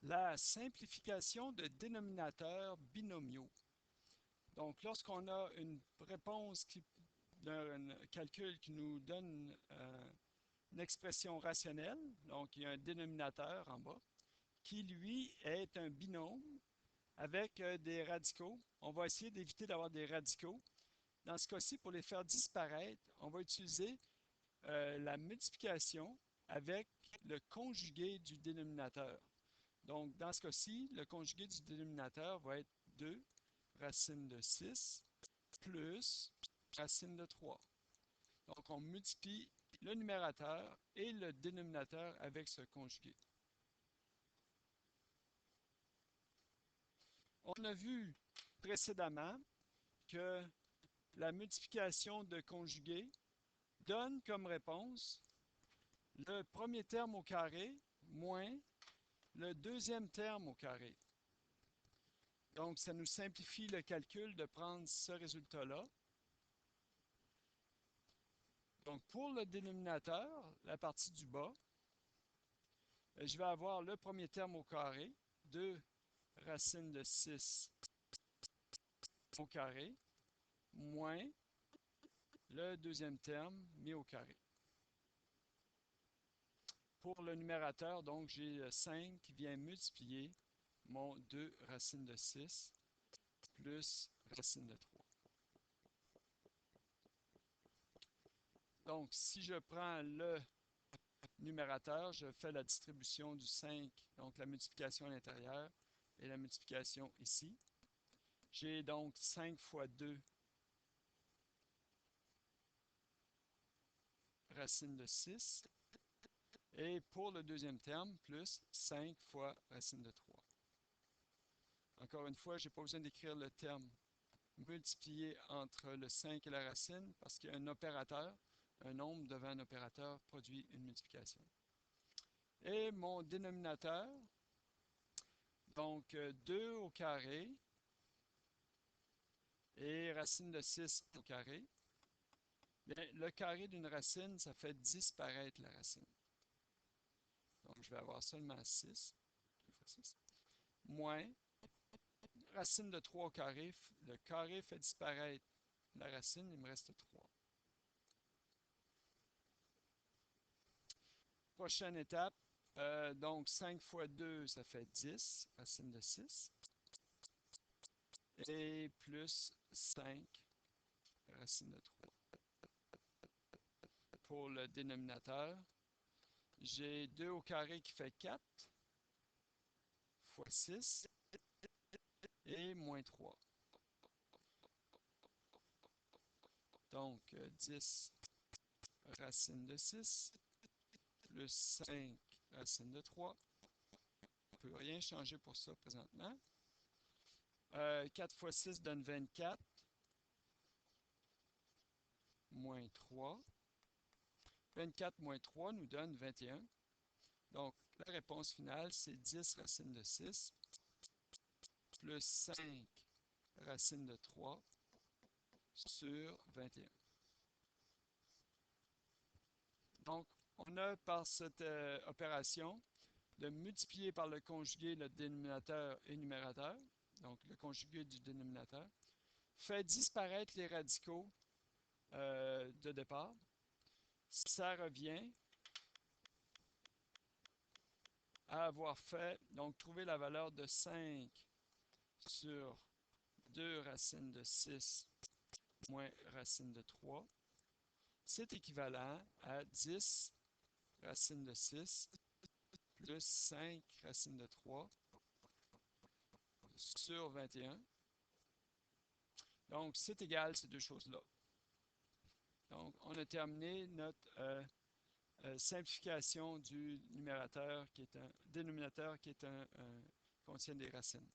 La simplification de dénominateurs binomiaux. Donc, lorsqu'on a une réponse d'un calcul qui nous donne une expression rationnelle, donc il y a un dénominateur en bas, qui lui est un binôme avec des radicaux. On va essayer d'éviter d'avoir des radicaux. Dans ce cas-ci, pour les faire disparaître, on va utiliser la multiplication avec le conjugué du dénominateur. Donc, dans ce cas-ci, le conjugué du dénominateur va être 2 racine de 6 plus racine de 3. Donc, on multiplie le numérateur et le dénominateur avec ce conjugué. On a vu précédemment que la multiplication de conjugués donne comme réponse le premier terme au carré moins le deuxième terme au carré. Donc, ça nous simplifie le calcul de prendre ce résultat-là. Donc, pour le dénominateur, la partie du bas, je vais avoir le premier terme au carré, 2 racine de 6 au carré, moins le deuxième terme mis au carré. Pour le numérateur, donc, j'ai 5 qui vient multiplier mon 2 racine de 6 plus racine de 3. Donc, si je prends le numérateur, je fais la distribution du 5, donc la multiplication à l'intérieur et la multiplication ici. J'ai donc 5 fois 2 racine de 6. Et pour le deuxième terme, plus 5 fois racine de 3. Encore une fois, je n'ai pas besoin d'écrire le terme multiplié entre le 5 et la racine parce qu'il y a un opérateur, un nombre devant un opérateur produit une multiplication. Et mon dénominateur, donc 2 au carré et racine de 6 au carré. Bien, le carré d'une racine, ça fait disparaître la racine. Donc, je vais avoir seulement 6, 2 fois 6, moins racine de 3 au carré. Le carré fait disparaître la racine, il me reste 3. Prochaine étape, donc 5 fois 2, ça fait 10, racine de 6. Et plus 5, racine de 3. Pour le dénominateur, j'ai 2 au carré qui fait 4 fois 6 et moins 3. Donc, 10 racine de 6 plus 5 racine de 3. On ne peut rien changer pour ça présentement. 4 fois 6 donne 24, moins 3. 24 moins 3 nous donne 21. Donc, la réponse finale, c'est 10 racine de 6 plus 5 racine de 3 sur 21. Donc, on a par cette opération de multiplier par le conjugué le dénominateur et numérateur, donc le conjugué du dénominateur, fait disparaître les radicaux de départ. Ça revient à avoir fait, donc trouver la valeur de 5 sur 2 racine de 6 moins racine de 3. C'est équivalent à 10 racine de 6 plus 5 racine de 3 sur 21. Donc, c'est égal ces deux choses-là. Donc, on a terminé notre simplification du numérateur qui est un dénominateur qui est contient des racines.